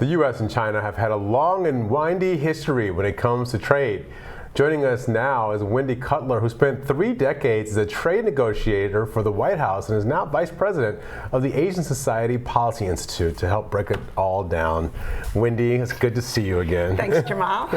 The U.S. and China have had a long and windy history when it comes to trade. Joining us now is Wendy Cutler, who spent 3 decades as a trade negotiator for the White House and is now vice president of the Asian Society Policy Institute to help break it all down. Wendy, it's good to see you again. Thanks, Jamal.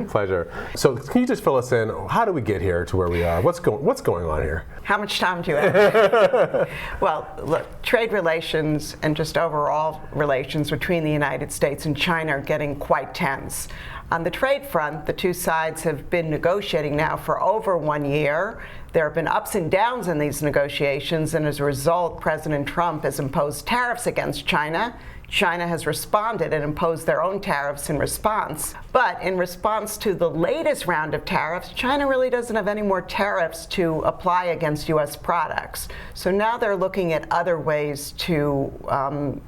Pleasure. So can you just fill us in? How do we get here to where we are? What's going on here? How much time do you have? Well, look, trade relations and just overall relations between the United States and China are getting quite tense. On the trade front, the two sides have been negotiating now for over 1 year. There have been ups and downs in these negotiations, and as a result, President Trump has imposed tariffs against China. China has responded and imposed their own tariffs in response. But in response to the latest round of tariffs, China really doesn't have any more tariffs to apply against U.S. products. So now they're looking at other ways to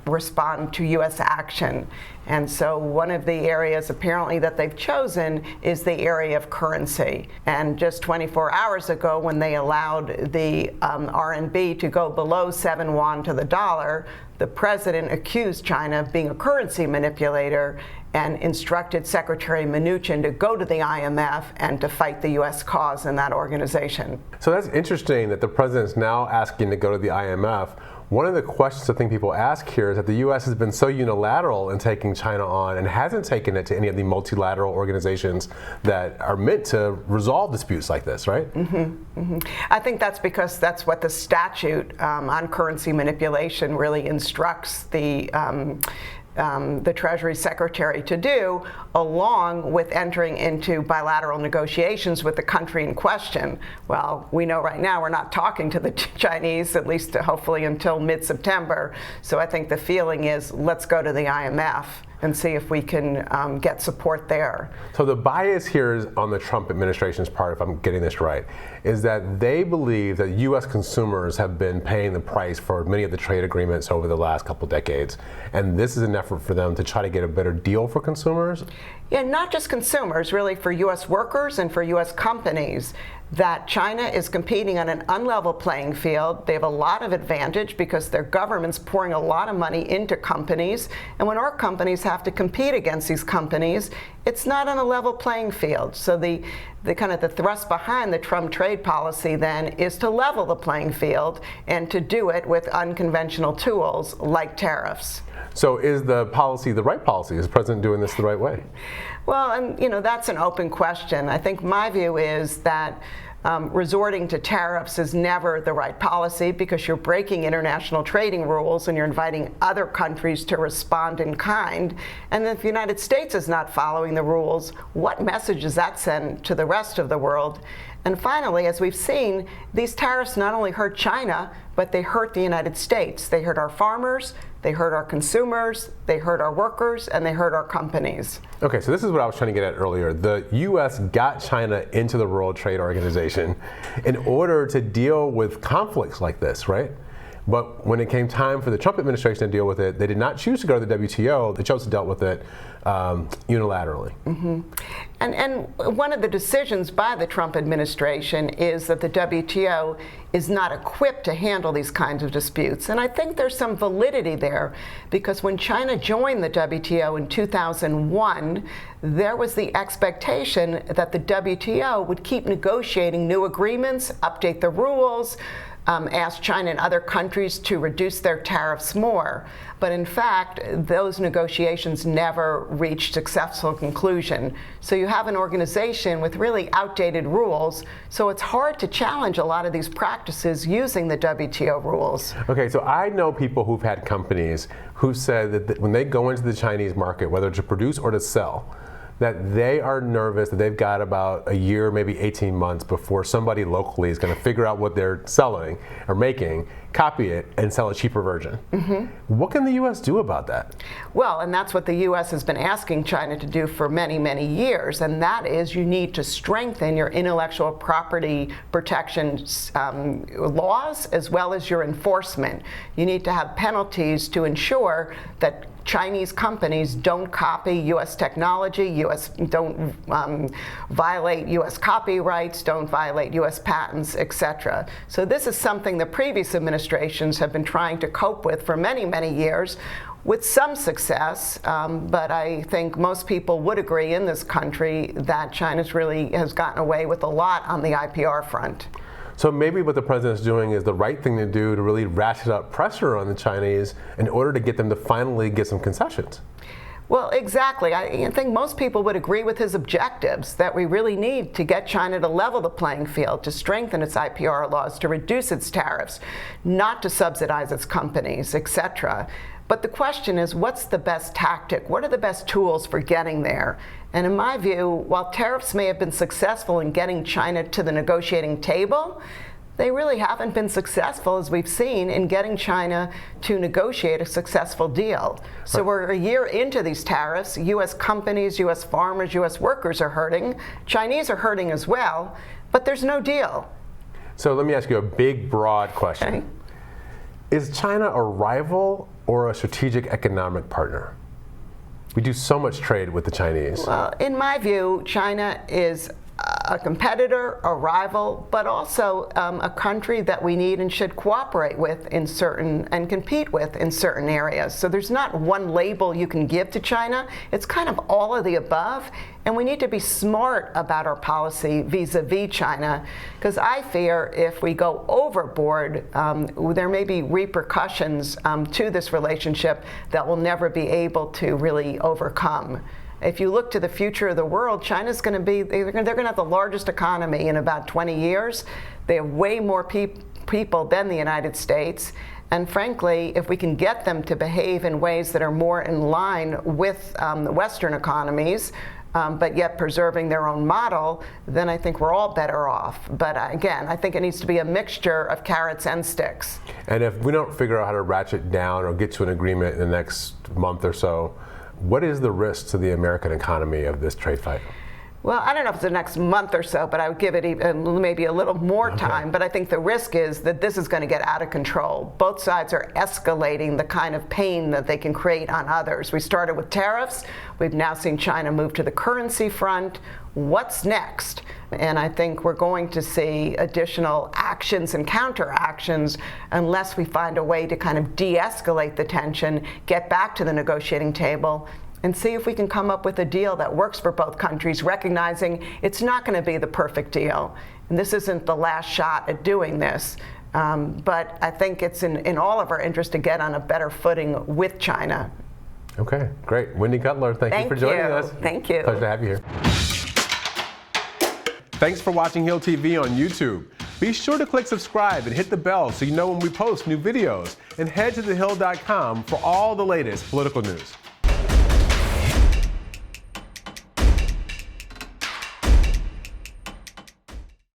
respond to U.S. action. And so one of the areas apparently that they've chosen is the area of currency. And just 24 hours ago, when they allowed the RMB to go below 7 yuan to the dollar, the president accused China of being a currency manipulator and instructed Secretary Mnuchin to go to the IMF and to fight the U.S. cause in that organization. So that's interesting that the president's now asking to go to the IMF. One of the questions I think people ask here is that the U.S. has been so unilateral in taking China on and hasn't taken it to any of the multilateral organizations that are meant to resolve disputes like this, right? I think that's because that's what the statute on currency manipulation really instructs the Treasury Secretary to do, along with entering into bilateral negotiations with the country in question. Well, we know right now we're not talking to the Chinese, at least hopefully until mid-September. So I think the feeling is, let's go to the IMF and see if we can get support there. So the bias here is on the Trump administration's part, if I'm getting this right, is that they believe that U.S. consumers have been paying the price for many of the trade agreements over the last couple decades. And this is an effort for them to try to get a better deal for consumers? Yeah, not just consumers, really for U.S. workers and for U.S. companies. That China is competing on an unlevel playing field. They have a lot of advantage because their government's pouring a lot of money into companies. And when our companies have to compete against these companies, it's not on a level playing field. So the kind of the thrust behind the Trump trade policy then is to level the playing field and to do it with unconventional tools like tariffs. So is the policy the right policy? Is the president doing this the right way? Well, and that's an open question. I think my view is that resorting to tariffs is never the right policy because you're breaking international trading rules and you're inviting other countries to respond in kind. And if the United States is not following the rules, what message does that send to the rest of the world? And finally, as we've seen, these tariffs not only hurt China, but they hurt the United States. They hurt our farmers, they hurt our consumers, they hurt our workers, and they hurt our companies. Okay, so this is what I was trying to get at earlier. The U.S. got China into the World Trade Organization in order to deal with conflicts like this, right? But when it came time for the Trump administration to deal with it, they did not choose to go to the WTO. They chose to deal with it unilaterally. And one of the decisions by the Trump administration is that the WTO is not equipped to handle these kinds of disputes. And I think there's some validity there because when China joined the WTO in 2001, there was the expectation that the WTO would keep negotiating new agreements, update the rules, ask China and other countries to reduce their tariffs more. But in fact, those negotiations never reached successful conclusion. So you have an organization with really outdated rules, so it's hard to challenge a lot of these practices using the WTO rules. Okay, so I know people who've had companies who said that when they go into the Chinese market, whether to produce or to sell, that they are nervous that they've got about a year, maybe 18 months before somebody locally is going to figure out what they're selling or making, copy it, and sell a cheaper version. What can the U.S. do about that? Well, and that's what the U.S. has been asking China to do for many, many years, and that is you need to strengthen your intellectual property protection laws as well as your enforcement. You need to have penalties to ensure that Chinese companies don't copy U.S. technology, don't violate U.S. copyrights, don't violate U.S. patents, etc. So this is something the previous administration administrations have been trying to cope with for many, many years, with some success, but I think most people would agree in this country that China's really has gotten away with a lot on the IPR front. So maybe what the president's doing is the right thing to do to really ratchet up pressure on the Chinese in order to get them to finally get some concessions. Well, exactly. I think most people would agree with his objectives, that we really need to get China to level the playing field, to strengthen its IPR laws, to reduce its tariffs, not to subsidize its companies, etc. But the question is, what's the best tactic? What are the best tools for getting there? And in my view, while tariffs may have been successful in getting China to the negotiating table, they really haven't been successful, as we've seen, in getting China to negotiate a successful deal. So we're a year into these tariffs. U.S. companies, U.S. farmers, U.S. workers are hurting. Chinese are hurting as well, but there's no deal. So let me ask you a big, broad question. Okay. Is China a rival or a strategic economic partner? We do so much trade with the Chinese. Well, in my view, China is a competitor, a rival, but also a country that we need and should cooperate with in certain and compete with in certain areas. So there's not one label you can give to China. It's kind of all of the above, and we need to be smart about our policy vis-a-vis China, because I fear if we go overboard, there may be repercussions to this relationship that we'll never be able to really overcome. If you look to the future of the world, China's going to be, they're going to have the largest economy in about 20 years. They have way more people than the United States. And frankly, if we can get them to behave in ways that are more in line with the Western economies, but yet preserving their own model, then I think we're all better off. But again, I think it needs to be a mixture of carrots and sticks. And if we don't figure out how to ratchet down or get to an agreement in the next month or so, what is the risk to the American economy of this trade fight? Well, I don't know if it's the next month or so, but I would give it even, maybe a little more time. But I think the risk is that this is going to get out of control. Both sides are escalating the kind of pain that they can create on others. We started with tariffs. We've now seen China move to the currency front. What's next? And I think we're going to see additional actions and counteractions unless we find a way to kind of de-escalate the tension, get back to the negotiating table, and see if we can come up with a deal that works for both countries, recognizing it's not going to be the perfect deal. And this isn't the last shot at doing this. But I think it's in all of our interest to get on a better footing with China. Okay, great. Wendy Cutler, thank you for joining us. Thank you. Pleasure to have you here. Thanks for watching Hill TV on YouTube. Be sure to click subscribe and hit the bell so you know when we post new videos. And head to thehill.com for all the latest political news.